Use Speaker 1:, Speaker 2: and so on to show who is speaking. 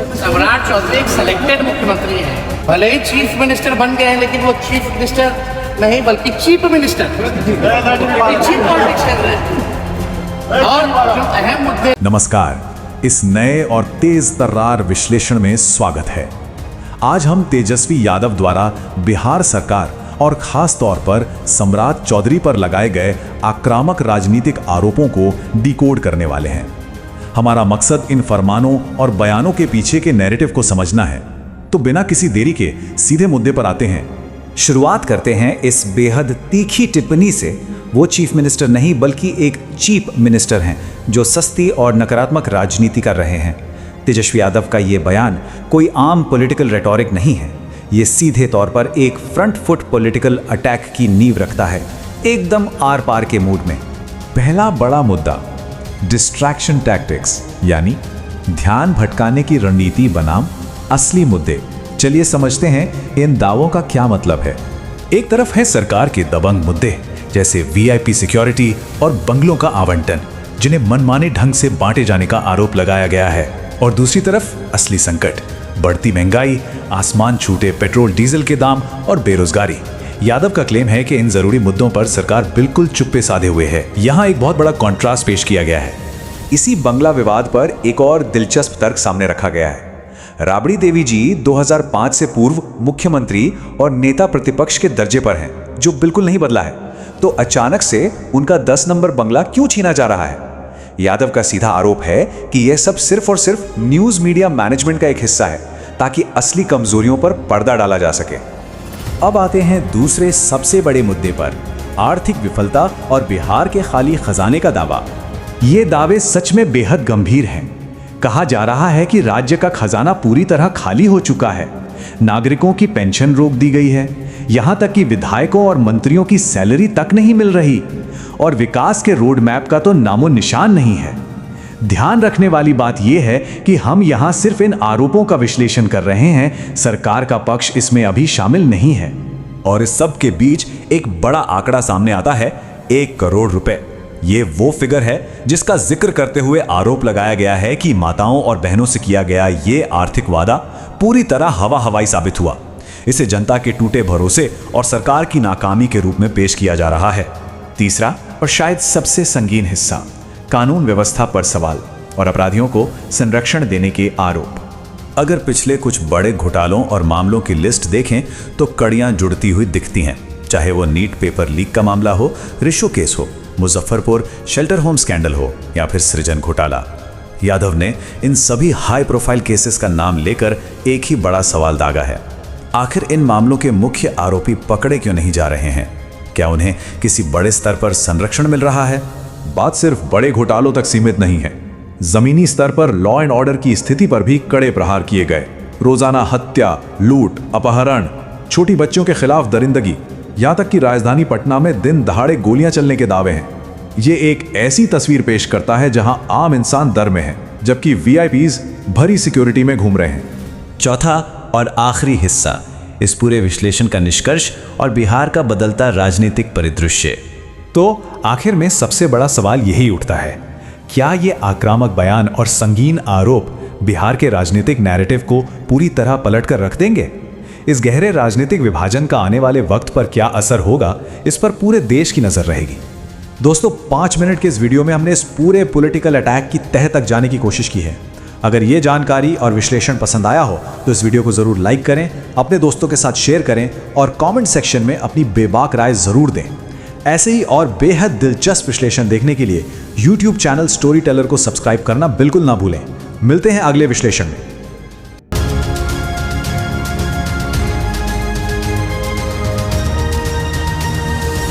Speaker 1: सम्राट चौधरी एक सिलेक्टेड मुख्यमंत्री है, भले ही चीफ मिनिस्टर बन गए हैं लेकिन वो चीफ मिनिस्टर नहीं बल्कि चीफ मिनिस्टर चीफ पॉलिटिक्स कर रहे हैं। और जो अहम मुद्दे।
Speaker 2: नमस्कार, इस नए और तेज तर्रार विश्लेषण में स्वागत है। आज हम तेजस्वी यादव द्वारा बिहार सरकार और खास तौर पर सम्राट चौधरी पर लगाए गए आक्रामक राजनीतिक आरोपों को डिकोड करने वाले हैं। हमारा मकसद इन फरमानों और बयानों के पीछे के नैरेटिव को समझना है। तो बिना किसी देरी के सीधे मुद्दे पर आते हैं।
Speaker 3: शुरुआत करते हैं इस बेहद तीखी टिप्पणी से। वो चीफ मिनिस्टर नहीं बल्कि एक चीप मिनिस्टर हैं जो सस्ती और नकारात्मक राजनीति कर रहे हैं। तेजस्वी यादव का ये बयान कोई आम पॉलिटिकल रेटोरिक नहीं है। ये सीधे तौर पर एक फ्रंट फुट पॉलिटिकल अटैक की नींव रखता है, एकदम आर पार के मूड में।
Speaker 2: पहला बड़ा मुद्दा डिस्ट्रैक्शन टैक्टिक्स, यानी ध्यान भटकाने की रणनीति बनाम असली मुद्दे। चलिए समझते हैं इन दावों का क्या मतलब है। एक तरफ है सरकार के दबंग मुद्दे जैसे वीआईपी सिक्योरिटी और बंगलों का आवंटन, जिन्हें मनमाने ढंग से बांटे जाने का आरोप लगाया गया है, और दूसरी तरफ असली संकट, बढ़ती महंगाई, आसमान छूटे पेट्रोल डीजल के दाम और बेरोजगारी। यादव का क्लेम है कि इन जरूरी मुद्दों पर सरकार बिल्कुल चुप्पे साधे हुए है। यहाँ एक बहुत बड़ा कॉन्ट्रास्ट पेश किया गया है।
Speaker 3: इसी बंगला विवाद पर एक और दिलचस्प तर्क सामने रखा गया है। राबड़ी देवी जी 2005 से पूर्व मुख्यमंत्री और नेता प्रतिपक्ष के दर्जे पर हैं, जो बिल्कुल नहीं बदला है। तो अचानक से उनका 10 नंबर बंगला क्यों छीना जा रहा है? यादव का सीधा आरोप है कि यह सब सिर्फ और सिर्फ न्यूज मीडिया मैनेजमेंट का एक हिस्सा है, ताकि असली कमजोरियों पर पर्दा डाला जा सके।
Speaker 2: अब आते हैं दूसरे सबसे बड़े मुद्दे पर, आर्थिक विफलता और बिहार के खाली खजाने का दावा। ये दावे सच में बेहद गंभीर हैं। कहा जा रहा है कि राज्य का खजाना पूरी तरह खाली हो चुका है। नागरिकों की पेंशन रोक दी गई है, यहां तक कि विधायकों और मंत्रियों की सैलरी तक नहीं मिल रही, और विकास के रोड मैप का तो नामो निशान नहीं है। ध्यान रखने वाली बात यह है कि हम यहां सिर्फ इन आरोपों का विश्लेषण कर रहे हैं, सरकार का पक्ष इसमें अभी शामिल नहीं है।
Speaker 4: और इस सब के बीच एक बड़ा आंकड़ा सामने आता है, 1 करोड़ रुपए। ये वो फिगर है जिसका जिक्र करते हुए आरोप लगाया गया है कि माताओं और बहनों से किया गया ये आर्थिक वादा पूरी तरह हवा हवाई साबित हुआ। इसे जनता के टूटे भरोसे और सरकार की नाकामी के रूप में पेश किया जा रहा है।
Speaker 2: तीसरा और शायद सबसे संगीन हिस्सा, कानून व्यवस्था पर सवाल और अपराधियों को संरक्षण देने के आरोप।
Speaker 4: अगर पिछले कुछ बड़े घोटालों और मामलों की लिस्ट देखें तो कड़ियां जुड़ती हुई दिखती हैं, चाहे वो नीट पेपर लीक का मामला हो, रिशो केस हो, मुजफ्फरपुर शेल्टर होम स्कैंडल हो या फिर सृजन घोटाला। यादव ने इन सभी हाई प्रोफाइल केसेस का नाम लेकर एक ही बड़ा सवाल दागा है, आखिर इन मामलों के मुख्य आरोपी पकड़े क्यों नहीं जा रहे हैं? क्या उन्हें किसी बड़े स्तर पर संरक्षण मिल रहा है?
Speaker 2: बात सिर्फ बड़े घोटालों तक सीमित नहीं है। जमीनी स्तर पर लॉ एंड ऑर्डर की स्थिति पर भी कड़े प्रहार किए गए। रोजाना हत्या, लूट, अपहरण, छोटी बच्चों के खिलाफ दरिंदगी, यहां तक कि राजधानी पटना में दिन दहाड़े गोलियां चलने के दावे हैं। ये एक ऐसी तस्वीर पेश करता है जहां आम इंसान डर में है, जबकि वीआईपीज भरी सिक्योरिटी में घूम रहे हैं।
Speaker 5: चौथा और आखिरी हिस्सा, इस पूरे विश्लेषण का निष्कर्ष और बिहार का बदलता राजनीतिक परिदृश्य।
Speaker 2: तो आखिर में सबसे बड़ा सवाल यही उठता है, क्या ये आक्रामक बयान और संगीन आरोप बिहार के राजनीतिक नैरेटिव को पूरी तरह पलट कर रख देंगे? इस गहरे राजनीतिक विभाजन का आने वाले वक्त पर क्या असर होगा, इस पर पूरे देश की नजर रहेगी। दोस्तों, 5 मिनट के इस वीडियो में हमने इस पूरे पॉलिटिकल अटैक की तह तक जाने की कोशिश की है। अगर ये जानकारी और विश्लेषण पसंद आया हो तो इस वीडियो को जरूर लाइक करें, अपने दोस्तों के साथ शेयर करें और कमेंट सेक्शन में अपनी बेबाक राय जरूर दें। ऐसे ही और बेहद दिलचस्प विश्लेषण देखने के लिए YouTube चैनल स्टोरी टेलर को सब्सक्राइब करना बिल्कुल ना भूलें। मिलते हैं अगले विश्लेषण में।